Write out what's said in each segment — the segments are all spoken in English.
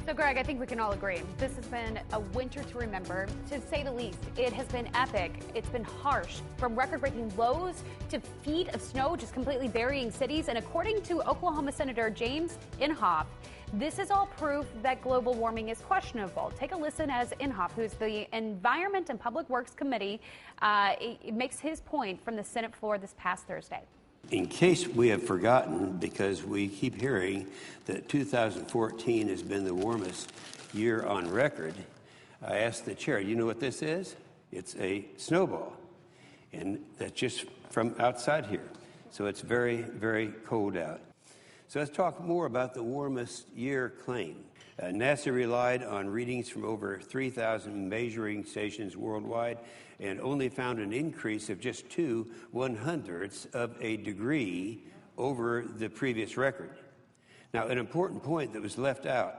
So, Greg, I think we can all agree this has been a winter to remember, to say the least. It has been epic. It's been harsh, from record-breaking lows to feet of snow just completely burying cities. And according to Oklahoma Senator James Inhofe, this is all proof that global warming is questionable. Take a listen as Inhofe, who's the Environment and Public Works Committee, makes his point from the Senate floor this past Thursday. In case we have forgotten, because we keep hearing that 2014 has been the warmest year on record, I asked the chair, you know what this is? It's a snowball. And that's just from outside here. So it's very, very cold out. So let's talk more about the warmest year claim. NASA relied on readings from over 3,000 measuring stations worldwide and only found an increase of just 2/100ths of a degree over the previous record. Now, an important point that was left out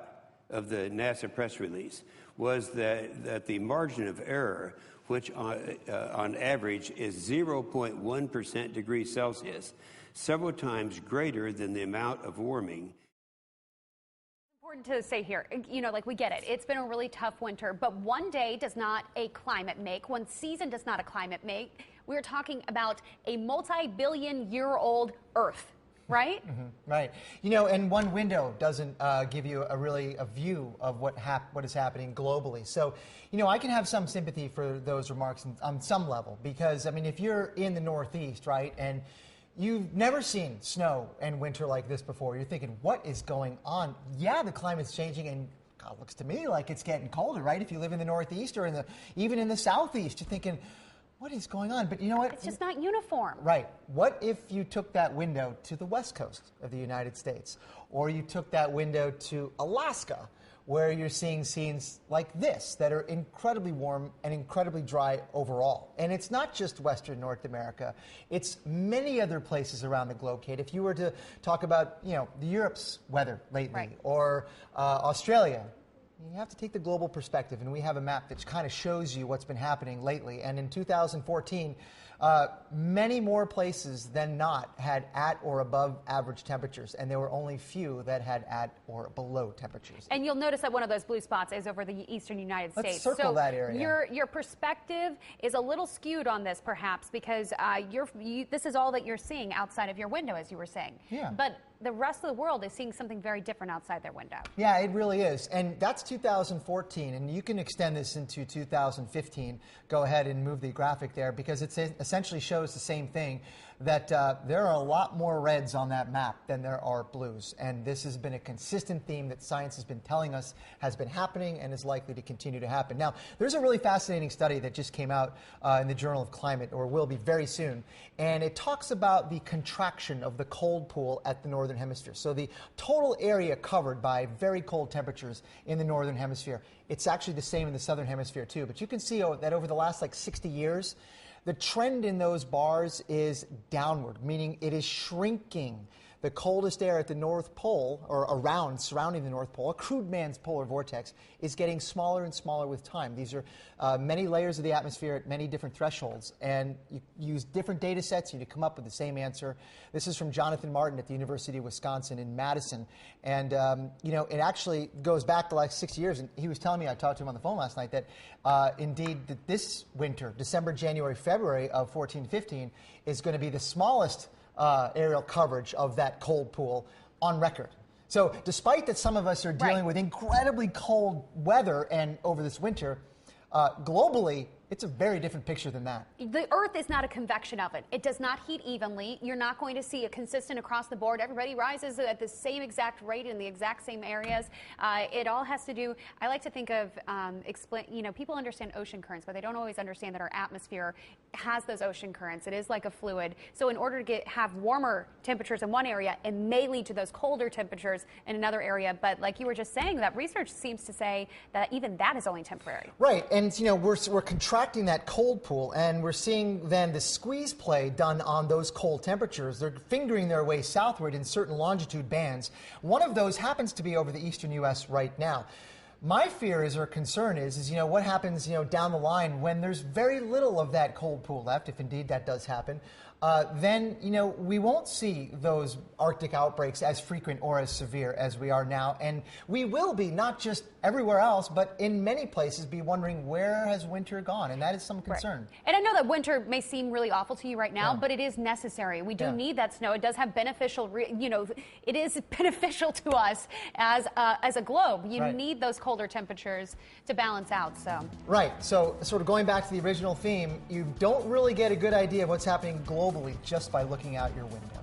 of the NASA press release was that the margin of error, which on average is 0.1% degrees Celsius, several times greater than the amount of warming. To say here, you know, like we get it. It's been a really tough winter, but one day does not a climate make. One season does not a climate make. We're talking about a multi-billion-year-old Earth, right? Right. You know, and one window doesn't give you a view of what is happening globally. So, you know, I can have some sympathy for those remarks on some level because, I mean, if you're in the Northeast, right, and you've never seen snow and winter like this before. You're thinking, what is going on? Yeah, the climate's changing, and God, it looks to me like it's getting colder, right? If you live in the Northeast or even in the Southeast, you're thinking, what is going on? But you know what? It's just not uniform. Right. What if you took that window to the West Coast of the United States? Or you took that window to Alaska, where you're seeing scenes like this that are incredibly warm and incredibly dry overall. And it's not just Western North America. It's many other places around the globe, Kate. If you were to talk about, you know, Europe's weather lately, right, or Australia, you have to take the global perspective. And we have a map that kind of shows you what's been happening lately. And in 2014, many more places than not had at or above average temperatures, and there were only few that had at or below temperatures. And you'll notice that one of those blue spots is over the eastern United States. Let's circle that area. Your perspective is a little skewed on this, perhaps, because this is all that you're seeing outside of your window, as you were saying. Yeah. But the rest of the world is seeing something very different outside their window. Yeah, it really is. And that's 2014, and you can extend this into 2015. Go ahead and move the graphic there, because it essentially shows the same thing, that there are a lot more reds on that map than there are blues. And this has been a consistent theme that science has been telling us has been happening and is likely to continue to happen. Now, there's a really fascinating study that just came out in the Journal of Climate, or will be very soon, and it talks about the contraction of the cold pool at the Northern Hemisphere. So the total area covered by very cold temperatures in the Northern Hemisphere, it's actually the same in the Southern Hemisphere too. But you can see that over the last 60 years, the trend in those bars is downward, meaning it is shrinking. The coldest air at the North Pole, or surrounding the North Pole, a crude man's polar vortex, is getting smaller and smaller with time. These are many layers of the atmosphere at many different thresholds, and you use different data sets and you come up with the same answer. This is from Jonathan Martin at the University of Wisconsin in Madison, and you know, it actually goes back to like 6 years, and he was telling me, I talked to him on the phone last night, that indeed that this winter, December, January, February of 14-15, is going to be the smallest aerial coverage of that cold pool on record. So despite that some of us are dealing with incredibly cold weather and over this winter, globally, it's a very different picture than that. The Earth is not a convection oven. It does not heat evenly. You're not going to see a consistent across the board. Everybody rises at the same exact rate in the exact same areas. It all has to do, I like to think of, you know, people understand ocean currents, but they don't always understand that our atmosphere has those ocean currents. It is like a fluid. So in order to have warmer temperatures in one area, it may lead to those colder temperatures in another area. But like you were just saying, that research seems to say that even that is only temporary. Right, and you know, we're contracting that cold pool, and we're seeing then the squeeze play done on those cold temperatures. They're fingering their way southward in certain longitude bands. One of those happens to be over the eastern U.S. right now. My fear is, or concern is, you know, what happens, you know, down the line when there's very little of that cold pool left, if indeed that does happen. then we won't see those Arctic outbreaks as frequent or as severe as we are now, and we will be not just everywhere else, but in many places be wondering where has winter gone, and that is some concern. Right. And I know that winter may seem really awful to you right now, but it is necessary. We do need that snow. It does have beneficial, it is beneficial to us as a globe. You need those colder temperatures to balance out. So right. So sort of going back to the original theme, you don't really get a good idea of what's happening globally just by looking out your window.